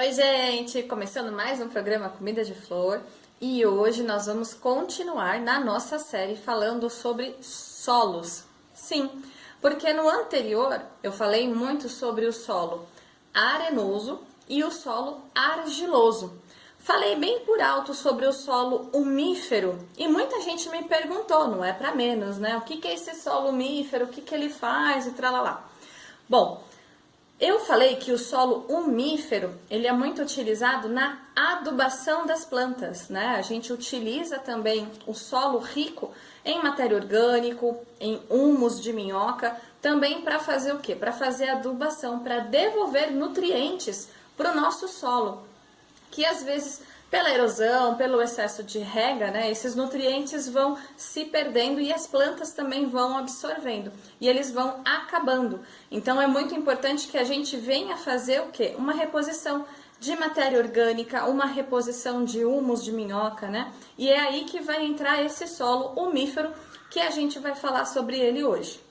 Oi, gente! Começando mais um programa Comida de Flor e hoje nós vamos continuar na nossa série falando sobre solos. Sim, porque no anterior eu falei muito sobre o solo arenoso e o solo argiloso. Falei bem por alto sobre o solo umífero e muita gente me perguntou, não é para menos, né? O que é esse solo umífero, o que ele faz e tralalá. Bom, eu falei que o solo umífero, ele é muito utilizado na adubação das plantas, né? A gente utiliza também o solo rico em matéria orgânica, em humus de minhoca, também para fazer o quê? Para fazer adubação, para devolver nutrientes para o nosso solo, que às vezes pela erosão, pelo excesso de rega, né, esses nutrientes vão se perdendo e as plantas também vão absorvendo e eles vão acabando. Então é muito importante que a gente venha fazer o quê? Uma reposição de matéria orgânica, uma reposição de humus de minhoca, né? E é aí que vai entrar esse solo umífero que a gente vai falar sobre ele hoje.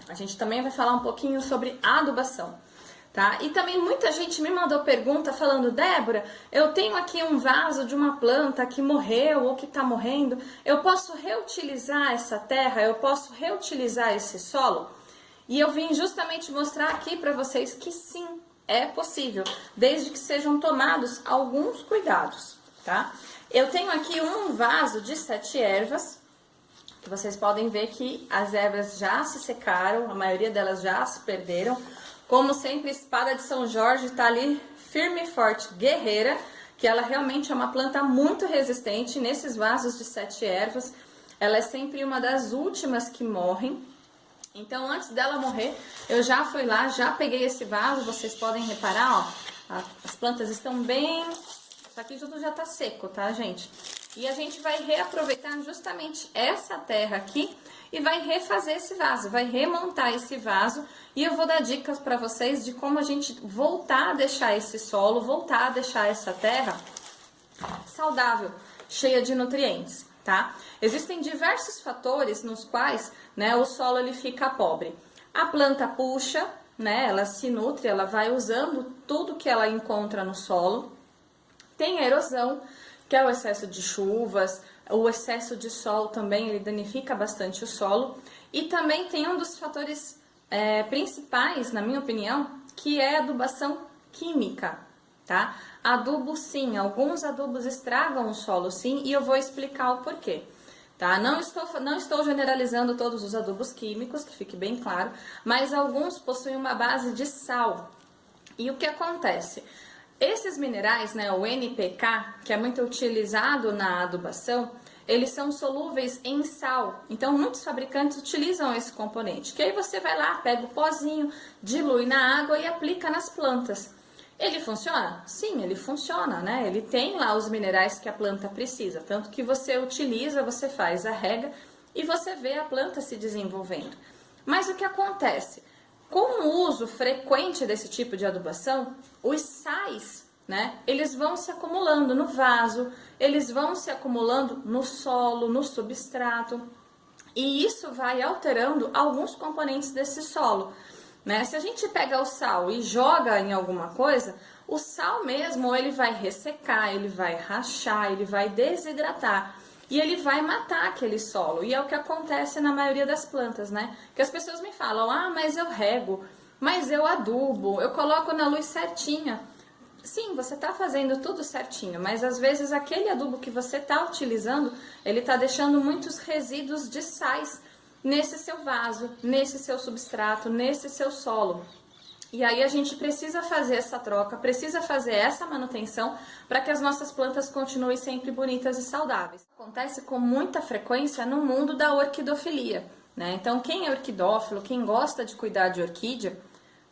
A gente também vai falar um pouquinho sobre adubação. Tá? E também muita gente me mandou pergunta falando, Débora, eu tenho aqui um vaso de uma planta que morreu ou que está morrendo, eu posso reutilizar essa terra, eu posso reutilizar esse solo? E eu vim justamente mostrar aqui para vocês que sim, é possível, desde que sejam tomados alguns cuidados, tá? Eu tenho aqui um vaso de 7 ervas, que vocês podem ver que as ervas já se secaram, a maioria delas já se perderam. Como sempre, a espada de São Jorge está ali firme e forte, guerreira, que ela realmente é uma planta muito resistente. Nesses vasos de 7 ervas, ela é sempre uma das últimas que morrem. Então, antes dela morrer, eu já fui lá, já peguei esse vaso. Vocês podem reparar, ó, as plantas estão bem... Isso aqui tudo já está seco, tá, gente? E a gente vai reaproveitar justamente essa terra aqui e vai refazer esse vaso, vai remontar esse vaso. E eu vou dar dicas para vocês de como a gente voltar a deixar esse solo, voltar a deixar essa terra saudável, cheia de nutrientes, tá? Existem diversos fatores nos quais, né, o solo ele fica pobre. A planta puxa, né, ela se nutre, ela vai usando tudo que ela encontra no solo. Tem a erosão, que é o excesso de chuvas, o excesso de sol também, ele danifica bastante o solo. E também tem um dos fatores principais, na minha opinião, que é a adubação química, tá? Adubo sim, alguns adubos estragam o solo sim, e eu vou explicar o porquê. Tá? Não estou generalizando todos os adubos químicos, que fique bem claro, mas alguns possuem uma base de sal. E o que acontece? Esses minerais, né, o NPK, que é muito utilizado na adubação, eles são solúveis em sal. Então, muitos fabricantes utilizam esse componente. Que aí você vai lá, pega o pozinho, dilui na água e aplica nas plantas. Ele funciona? Sim, ele funciona, né? Ele tem lá os minerais que a planta precisa. Tanto que você utiliza, você faz a rega e você vê a planta se desenvolvendo. Mas o que acontece? Com o uso frequente desse tipo de adubação, os sais, né, eles vão se acumulando no vaso, eles vão se acumulando no solo, no substrato, e isso vai alterando alguns componentes desse solo, né? Se a gente pega o sal e joga em alguma coisa, o sal mesmo, ele vai ressecar, ele vai rachar, ele vai desidratar. E ele vai matar aquele solo. E é o que acontece na maioria das plantas, né? Que as pessoas me falam, ah, mas eu rego, mas eu adubo, eu coloco na luz certinha. Sim, você está fazendo tudo certinho, mas às vezes aquele adubo que você está utilizando, ele está deixando muitos resíduos de sais nesse seu vaso, nesse seu substrato, nesse seu solo. E aí a gente precisa fazer essa troca, precisa fazer essa manutenção para que as nossas plantas continuem sempre bonitas e saudáveis. Acontece com muita frequência no mundo da orquidofilia, né? Então quem é orquidófilo, quem gosta de cuidar de orquídea,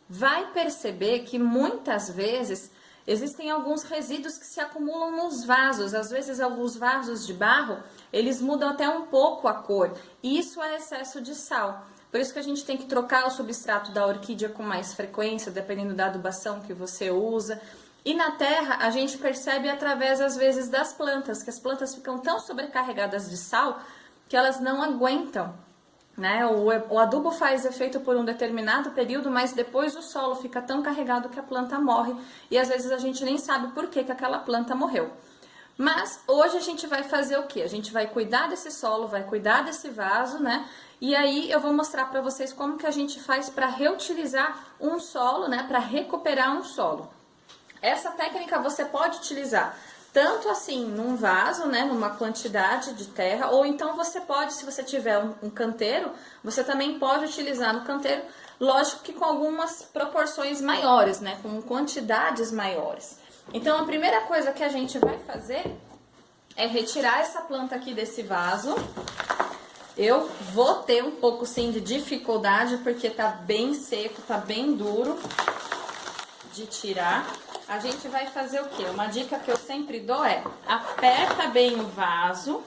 vai perceber que muitas vezes existem alguns resíduos que se acumulam nos vasos. Às vezes alguns vasos de barro, eles mudam até um pouco a cor. E isso é excesso de sal. Por isso que a gente tem que trocar o substrato da orquídea com mais frequência, dependendo da adubação que você usa. E na terra, a gente percebe através, às vezes, das plantas, que as plantas ficam tão sobrecarregadas de sal que elas não aguentam né? O adubo faz efeito por um determinado período, mas depois o solo fica tão carregado que a planta morre e às vezes a gente nem sabe por que aquela planta morreu. Mas hoje a gente vai fazer o quê? A gente vai cuidar desse solo, vai cuidar desse vaso, né? E aí eu vou mostrar para vocês como que a gente faz para reutilizar um solo, né? Para recuperar um solo. Essa técnica você pode utilizar tanto assim num vaso, né? Numa quantidade de terra, ou então você pode, se você tiver um canteiro, você também pode utilizar no canteiro, lógico que com algumas proporções maiores, né? Com quantidades maiores. Então, a primeira coisa que a gente vai fazer é retirar essa planta aqui desse vaso. Eu vou ter um pouco, sim, de dificuldade, porque tá bem seco, tá bem duro de tirar. A gente vai fazer o quê? Uma dica que eu sempre dou é, aperta bem o vaso.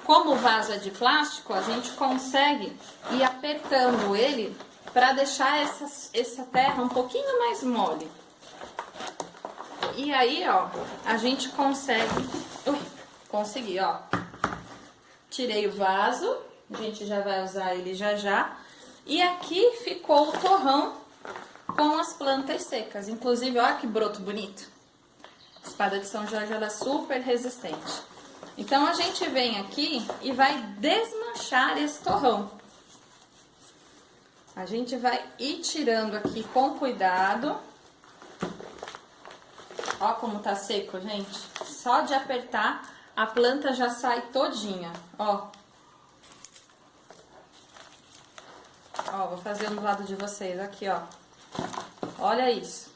Como o vaso é de plástico, a gente consegue ir apertando ele para deixar essa terra um pouquinho mais mole. E aí, ó, a gente consegue... consegui, ó. Tirei o vaso, a gente já vai usar ele já já. E aqui ficou o torrão com as plantas secas. Inclusive, olha que broto bonito. A espada de São Jorge, ela é super resistente. Então, a gente vem aqui e vai desmanchar esse torrão. A gente vai ir tirando aqui com cuidado. Ó como tá seco, gente. Só de apertar, a planta já sai todinha, ó. Ó, vou fazer do lado de vocês, aqui, ó. Olha isso.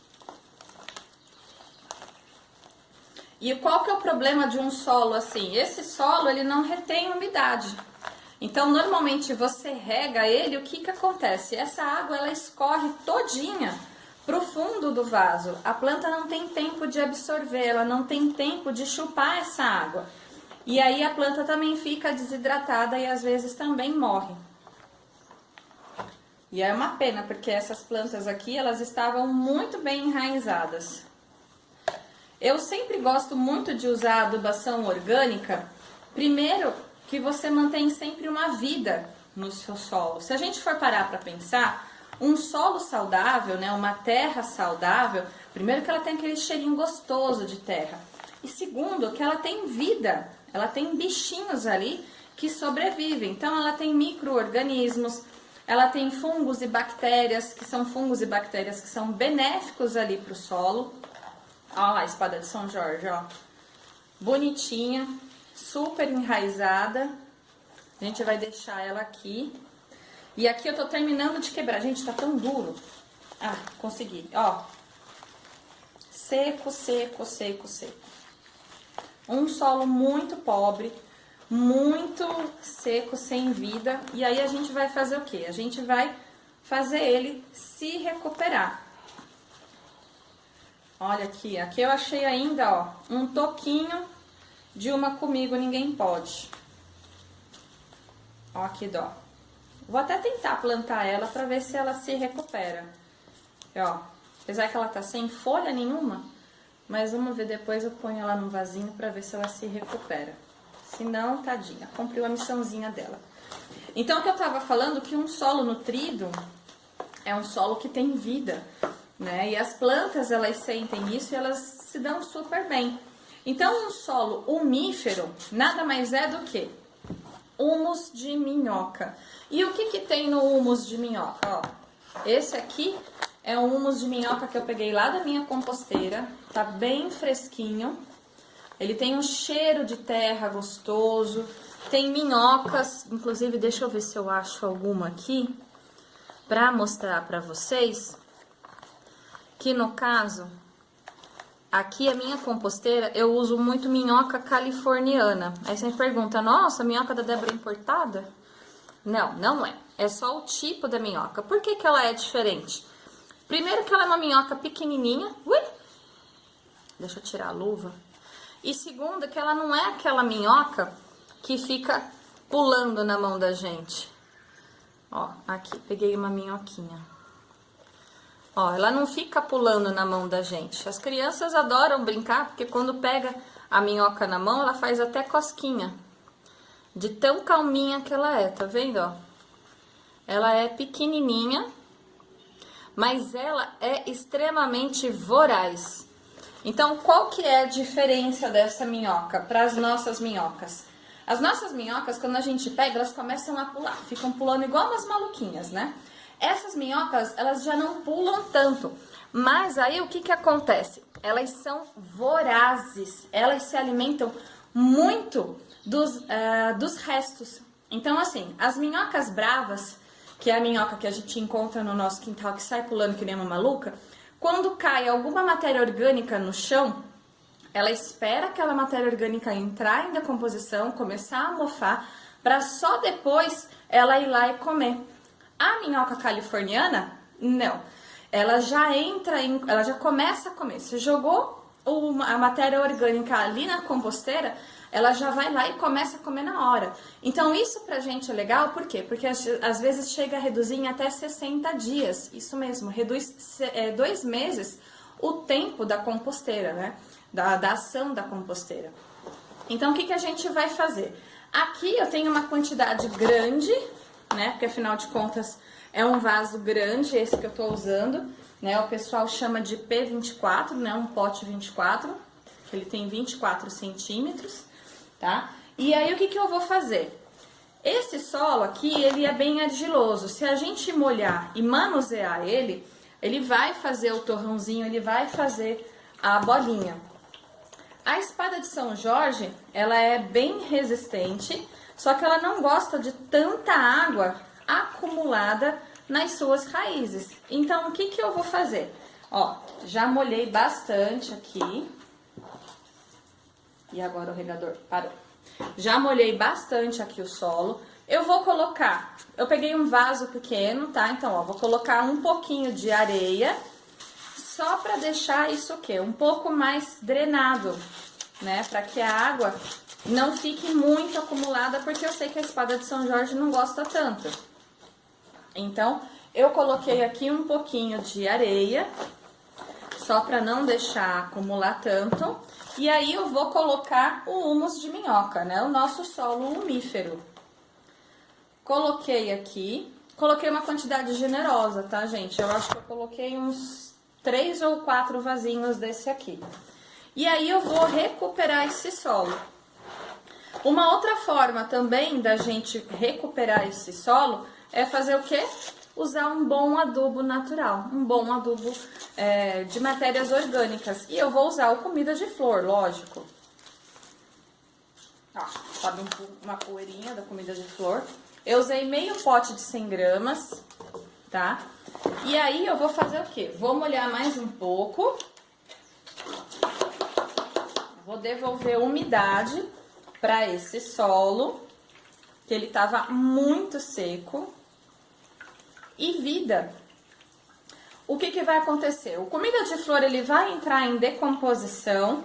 E qual que é o problema de um solo assim? Esse solo, ele não retém umidade. Então, normalmente, você rega ele, o que que acontece? Essa água, ela escorre todinha pro fundo do vaso. A planta não tem tempo de absorver, ela não tem tempo de chupar essa água. E aí a planta também fica desidratada e às vezes também morre. E é uma pena, porque essas plantas aqui, elas estavam muito bem enraizadas. Eu sempre gosto muito de usar adubação orgânica. Primeiro, que você mantém sempre uma vida no seu solo. Se a gente for parar para pensar, um solo saudável, né, uma terra saudável, primeiro que ela tem aquele cheirinho gostoso de terra. E segundo, que ela tem vida, ela tem bichinhos ali que sobrevivem. Então ela tem micro-organismos, ela tem fungos e bactérias, que são fungos e bactérias que são benéficos ali para o solo. Ó a espada de São Jorge, ó. Bonitinha, super enraizada. A gente vai deixar ela aqui. E aqui eu tô terminando de quebrar. Gente, tá tão duro. Ah, consegui. Ó. Seco, seco, seco, seco. Um solo muito pobre, muito seco, sem vida. E aí a gente vai fazer o quê? A gente vai fazer ele se recuperar. Olha aqui. Aqui eu achei ainda, ó, um toquinho de uma Comigo Ninguém Pode. Ó, que dó. Vou até tentar plantar ela pra ver se ela se recupera. Ó, apesar que ela tá sem folha nenhuma, mas vamos ver depois, eu ponho ela no vasinho pra ver se ela se recupera. Se não, tadinha, cumpriu a missãozinha dela. Então, o que eu tava falando, que um solo nutrido é um solo que tem vida, né? E as plantas, elas sentem isso e elas se dão super bem. Então, um solo umífero nada mais é do que humus de minhoca. E o que que tem no humus de minhoca? Ó, esse aqui é um humus de minhoca que eu peguei lá da minha composteira. Tá bem fresquinho. Ele tem um cheiro de terra gostoso. Tem minhocas, inclusive deixa eu ver se eu acho alguma aqui pra mostrar pra vocês. Que no caso, aqui a minha composteira, eu uso muito minhoca californiana. Aí você me pergunta, nossa, a minhoca da Débora é importada? Não, não é. É só o tipo da minhoca. Por que que ela é diferente? Primeiro que ela é uma minhoca pequenininha. Ui! Deixa eu tirar a luva. E segundo que ela não é aquela minhoca que fica pulando na mão da gente. Ó, aqui, peguei uma minhoquinha. Ó, ela não fica pulando na mão da gente. As crianças adoram brincar, porque quando pega a minhoca na mão, ela faz até cosquinha. De tão calminha que ela é, tá vendo, ó? ela é pequenininha, mas ela é extremamente voraz. Então, qual que é a diferença dessa minhoca para as nossas minhocas? As nossas minhocas, quando a gente pega, elas começam a pular, ficam pulando igual umas maluquinhas, né? Essas minhocas, elas já não pulam tanto, mas aí o que que acontece? Elas são vorazes, elas se alimentam muito dos restos. Então, assim, as minhocas bravas, que é a minhoca que a gente encontra no nosso quintal, que sai pulando que nem uma maluca, quando cai alguma matéria orgânica no chão, ela espera aquela matéria orgânica entrar em decomposição, começar a mofar, para só depois ela ir lá e comer. A minhoca californiana, não. Ela já ela já começa a comer. Você jogou a matéria orgânica ali na composteira, ela já vai lá e começa a comer na hora. Então, isso pra gente é legal, por quê? Porque às vezes chega a reduzir em até 60 dias. Isso mesmo, reduz 2 meses o tempo da composteira, né? Da ação da composteira. Então, o que que a gente vai fazer? Aqui eu tenho uma quantidade grande, né? Porque afinal de contas é um vaso grande, esse que eu tô usando, né? O pessoal chama de P24, né? Um pote 24, que ele tem 24 centímetros, tá? E aí o que que eu vou fazer? Esse solo aqui, ele é bem argiloso. Se a gente molhar e manusear ele, ele vai fazer o torrãozinho, ele vai fazer a bolinha. A espada de São Jorge, ela é bem resistente, só que ela não gosta de tanta água acumulada nas suas raízes. Então, o que que eu vou fazer? Ó, já molhei bastante aqui. E agora o regador parou. Já molhei bastante aqui o solo. Eu vou colocar, eu peguei um vaso pequeno, tá? Então, ó, vou colocar um pouquinho de areia, só para deixar isso o quê? Um pouco mais drenado, né? Para que a água não fique muito acumulada, porque eu sei que a espada de São Jorge não gosta tanto. Então, eu coloquei aqui um pouquinho de areia, só para não deixar acumular tanto. E aí eu vou colocar o humus de minhoca, né? O nosso solo umífero. Coloquei aqui, coloquei uma quantidade generosa, tá, gente? Eu acho que eu coloquei uns 3 ou 4 vasinhos desse aqui. E aí eu vou recuperar esse solo. Uma outra forma também da gente recuperar esse solo é fazer o quê? Usar um bom adubo natural, um bom adubo de matérias orgânicas. E eu vou usar o comida de flor, lógico. Ó, sobe uma poeirinha da comida de flor. Eu usei meio pote de 100 gramas, tá? E aí eu vou fazer o quê? Vou molhar mais um pouco. Vou devolver umidade para esse solo, que ele tava muito seco. E vida. O que que vai acontecer? O comida de flor, ele vai entrar em decomposição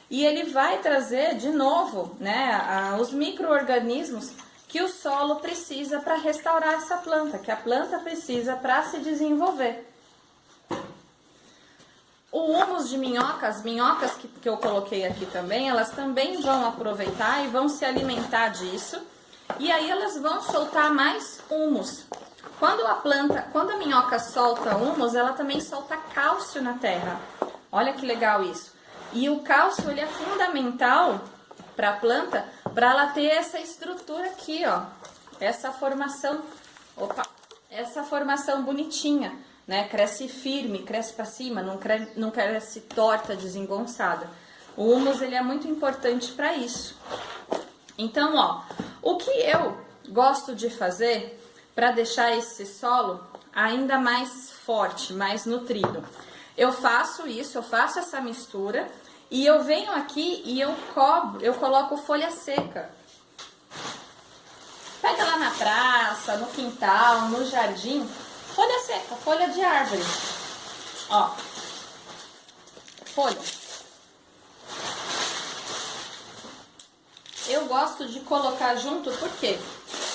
e ele vai trazer de novo, né, os micro-organismos que o solo precisa para restaurar essa planta, que a planta precisa para se desenvolver. O humus de minhoca, as minhocas que eu coloquei aqui também, elas também vão aproveitar e vão se alimentar disso. E aí elas vão soltar mais humus. Quando a minhoca solta humus, ela também solta cálcio na terra. Olha que legal isso. E o cálcio, ele é fundamental para a planta, para ela ter essa estrutura aqui, ó. Essa formação bonitinha, né? Cresce firme, cresce para cima, não cresce torta, desengonçada. O humus, ele é muito importante para isso. Então, ó, o que eu gosto de fazer para deixar esse solo ainda mais forte, mais nutrido? Eu faço isso, eu faço essa mistura e eu venho aqui e eu coloco folha seca. Pega lá na praça, no quintal, no jardim, folha seca, folha de árvore. Ó, folha. Eu gosto de colocar junto, por quê?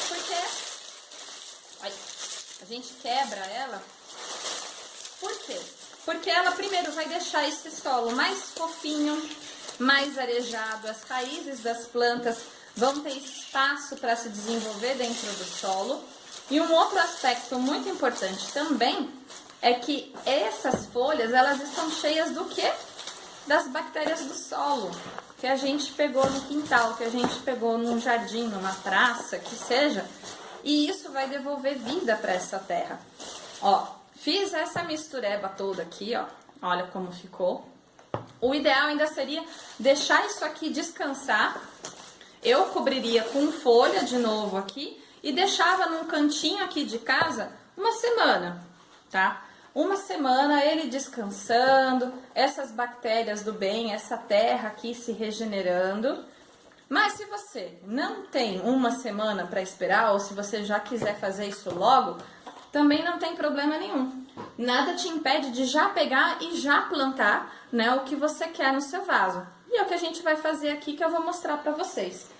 Porque a gente quebra ela. Por quê? Porque ela primeiro vai deixar esse solo mais fofinho, mais arejado. As raízes das plantas vão ter espaço para se desenvolver dentro do solo. E um outro aspecto muito importante também é que essas folhas, elas estão cheias do quê? Das bactérias do solo, que a gente pegou no quintal, que a gente pegou num jardim, numa praça, que seja. E isso vai devolver vida para essa terra. Ó, fiz essa mistureba toda aqui, ó. Olha como ficou. O ideal ainda seria deixar isso aqui descansar. Eu cobriria com folha de novo aqui e deixava num cantinho aqui de casa uma semana, tá? Uma semana ele descansando, essas bactérias do bem, essa terra aqui se regenerando. Mas se você não tem uma semana para esperar, ou se você já quiser fazer isso logo, também não tem problema nenhum. Nada te impede de já pegar e já plantar, né, o que você quer no seu vaso. E é o que a gente vai fazer aqui, que eu vou mostrar para vocês.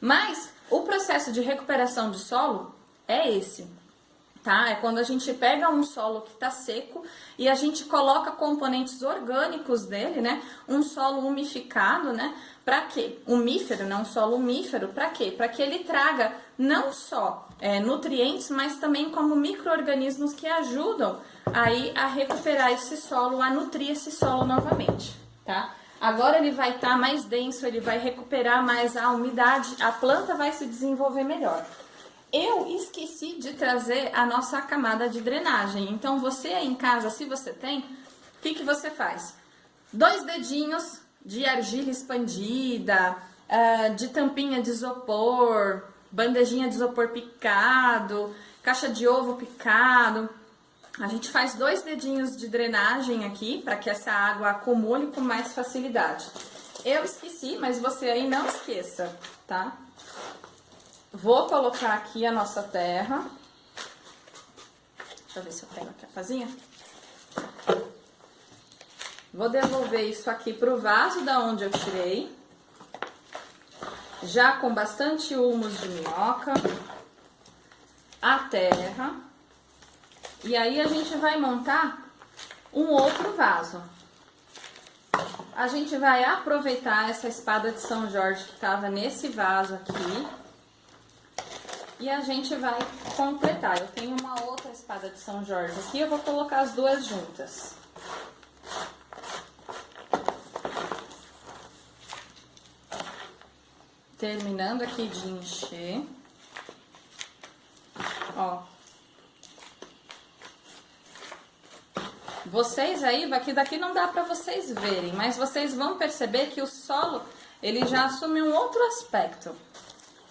Mas o processo de recuperação de solo é esse, tá? É quando a gente pega um solo que está seco e a gente coloca componentes orgânicos dele, né? Um solo umificado, né? Para quê? Umífero, não um solo umífero, para quê? Para que ele traga não só nutrientes, mas também como micro-organismos que ajudam aí a recuperar esse solo, a nutrir esse solo novamente, tá? Agora ele vai estar mais denso, ele vai recuperar mais a umidade, a planta vai se desenvolver melhor. Eu esqueci de trazer a nossa camada de drenagem, então você aí em casa, se você tem, o que que você faz? 2 dedinhos de argila expandida, de tampinha de isopor, bandejinha de isopor picado, caixa de ovo picado. A gente faz 2 dedinhos de drenagem aqui, para que essa água acumule com mais facilidade. Eu esqueci, mas você aí não esqueça, tá? Vou colocar aqui a nossa terra. Deixa eu ver se eu pego aqui a pazinha. Vou devolver isso aqui pro vaso da onde eu tirei. Já com bastante humus de minhoca. A terra. E aí a gente vai montar um outro vaso. A gente vai aproveitar essa espada de São Jorge que estava nesse vaso aqui. E a gente vai completar. Eu tenho uma outra espada de São Jorge aqui, eu vou colocar as duas juntas. Terminando aqui de encher. Ó. Vocês aí, daqui não dá pra vocês verem, mas vocês vão perceber que o solo, ele já assume um outro aspecto.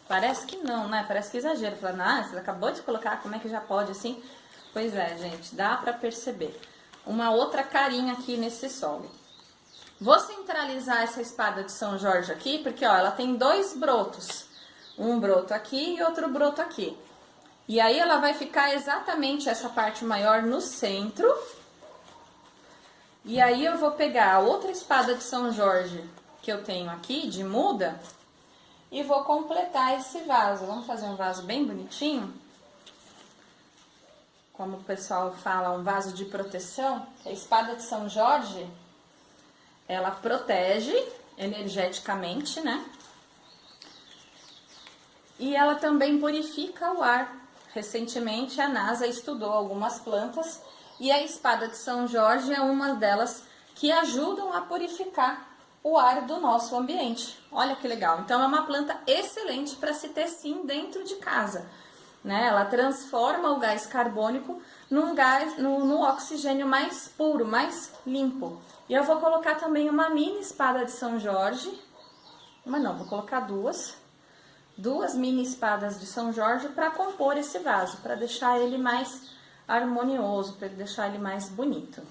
Parece que não, né? Parece que exagero. Falando, você acabou de colocar, como é que já pode assim? Pois é, gente, dá pra perceber. Uma outra carinha aqui nesse solo. Vou centralizar essa espada de São Jorge aqui, porque ó, ela tem 2 brotos. Um broto aqui e outro broto aqui. E aí ela vai ficar exatamente essa parte maior no centro. E aí eu vou pegar a outra espada de São Jorge que eu tenho aqui, de muda, e vou completar esse vaso. Vamos fazer um vaso bem bonitinho. Como o pessoal fala, um vaso de proteção. A espada de São Jorge, ela protege energeticamente, né? E ela também purifica o ar. Recentemente a NASA estudou algumas plantas e a espada de São Jorge é uma delas que ajudam a purificar o ar do nosso ambiente. Olha que legal. Então é uma planta excelente para se ter sim dentro de casa, né? Ela transforma o gás carbônico num gás, no oxigênio mais puro, mais limpo. E eu vou colocar também uma mini espada de São Jorge. Vou colocar duas mini espadas de São Jorge para compor esse vaso, para deixar ele mais harmonioso, para deixar ele mais bonito.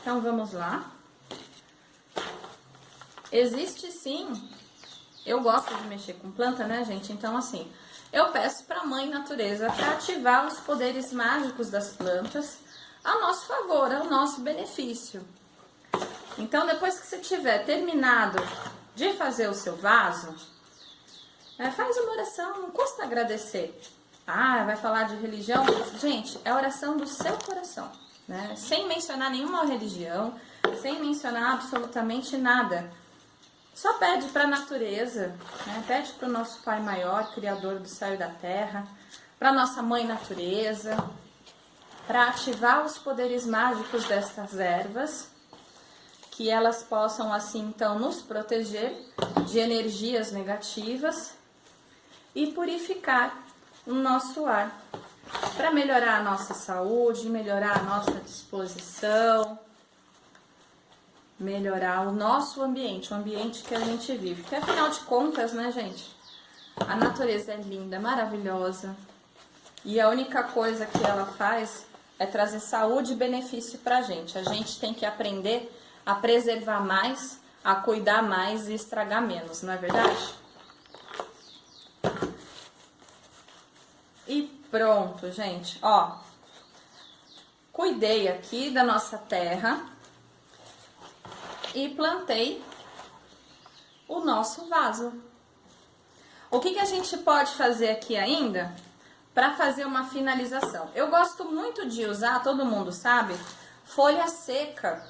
Então vamos lá. Existe sim, eu gosto de mexer com planta, né, gente? Então assim, eu peço para a Mãe Natureza para ativar os poderes mágicos das plantas a nosso favor, ao nosso benefício. Então depois que você tiver terminado de fazer o seu vaso, faz uma oração, não custa agradecer. Vai falar de religião? Gente, é a oração do seu coração, né? Sem mencionar nenhuma religião, sem mencionar absolutamente nada. Só pede para a natureza, né? Pede para o nosso Pai Maior, Criador do céu e da terra, para nossa mãe natureza, para ativar os poderes mágicos dessas ervas, que elas possam assim então nos proteger de energias negativas e purificar o nosso ar, para melhorar a nossa saúde, melhorar a nossa disposição, melhorar o nosso ambiente, o ambiente que a gente vive. Porque afinal de contas, né, gente, a natureza é linda, maravilhosa, e a única coisa que ela faz é trazer saúde e benefício pra gente. A gente tem que aprender a preservar mais, a cuidar mais e estragar menos, não é verdade? E pronto, gente, ó. Cuidei aqui da nossa terra e plantei o nosso vaso. O que a gente pode fazer aqui ainda para fazer uma finalização? Eu gosto muito de usar, todo mundo sabe, folha seca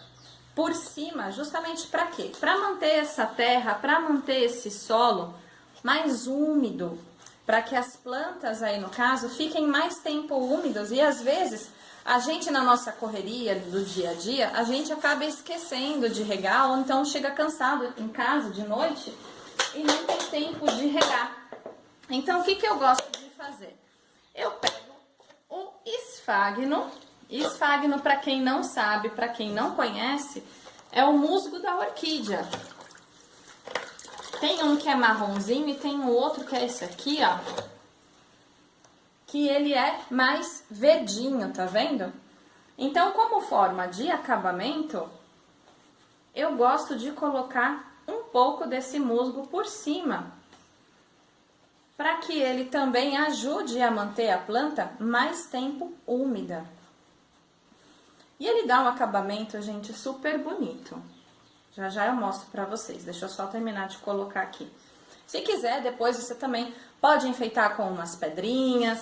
por cima, justamente para quê? Para manter essa terra, para manter esse solo mais úmido, para que as plantas aí no caso fiquem mais tempo úmidas. E às vezes a gente na nossa correria do dia a dia, a gente acaba esquecendo de regar, ou então chega cansado em casa de noite e não tem tempo de regar. Então o que eu gosto de fazer? Eu pego o esfagno. Esfagno, para quem não sabe, para quem não conhece, é o musgo da orquídea. Tem um que é marronzinho e tem o outro que é esse aqui, ó. Que ele é mais verdinho, tá vendo? Então, como forma de acabamento, eu gosto de colocar um pouco desse musgo por cima, para que ele também ajude a manter a planta mais tempo úmida. E ele dá um acabamento, gente, super bonito. Já já eu mostro pra vocês. Deixa eu só terminar de colocar aqui. Se quiser, depois você também pode enfeitar com umas pedrinhas,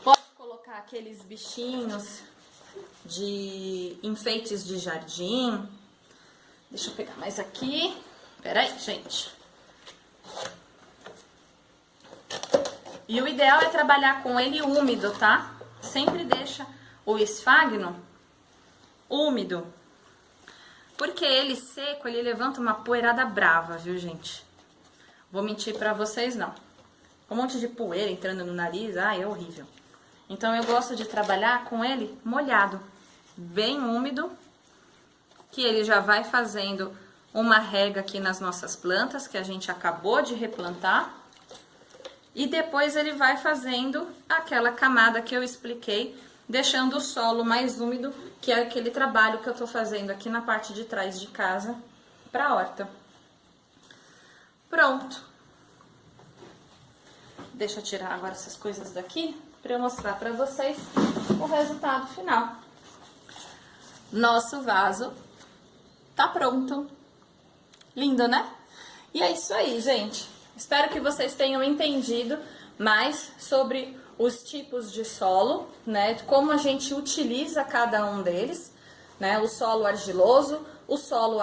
pode colocar aqueles bichinhos de enfeites de jardim. Deixa eu pegar mais aqui. Peraí, gente. E o ideal é trabalhar com ele úmido, tá? Sempre deixa o esfagno úmido, porque ele seco, ele levanta uma poeirada brava, viu, gente? Vou mentir pra vocês, não. Um monte de poeira entrando no nariz, é horrível. Então eu gosto de trabalhar com ele molhado, bem úmido, que ele já vai fazendo uma rega aqui nas nossas plantas, que a gente acabou de replantar, e depois ele vai fazendo aquela camada que eu expliquei, deixando o solo mais úmido, que é aquele trabalho que eu tô fazendo aqui na parte de trás de casa, pra horta. Pronto. Deixa eu tirar agora essas coisas daqui, pra eu mostrar pra vocês o resultado final. Nosso vaso tá pronto. Lindo, né? E é isso aí, gente. Espero que vocês tenham entendido mais sobre os tipos de solo, né? Como a gente utiliza cada um deles, né? O solo argiloso, o solo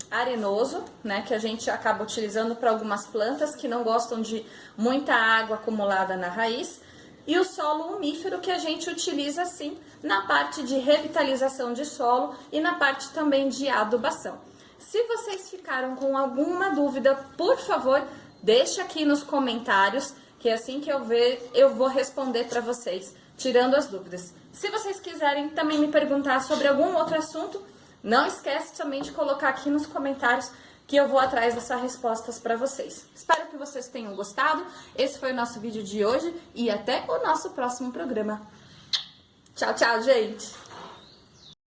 arenoso, né? Que a gente acaba utilizando para algumas plantas que não gostam de muita água acumulada na raiz. E o solo umífero, que a gente utiliza, sim, na parte de revitalização de solo e na parte também de adubação. Se vocês ficaram com alguma dúvida, por favor, deixa aqui nos comentários, que assim que eu ver, eu vou responder para vocês, tirando as dúvidas. Se vocês quiserem também me perguntar sobre algum outro assunto, não esquece também de colocar aqui nos comentários, que eu vou atrás dessas respostas para vocês. Espero que vocês tenham gostado. Esse foi o nosso vídeo de hoje e até o nosso próximo programa. Tchau, tchau, gente!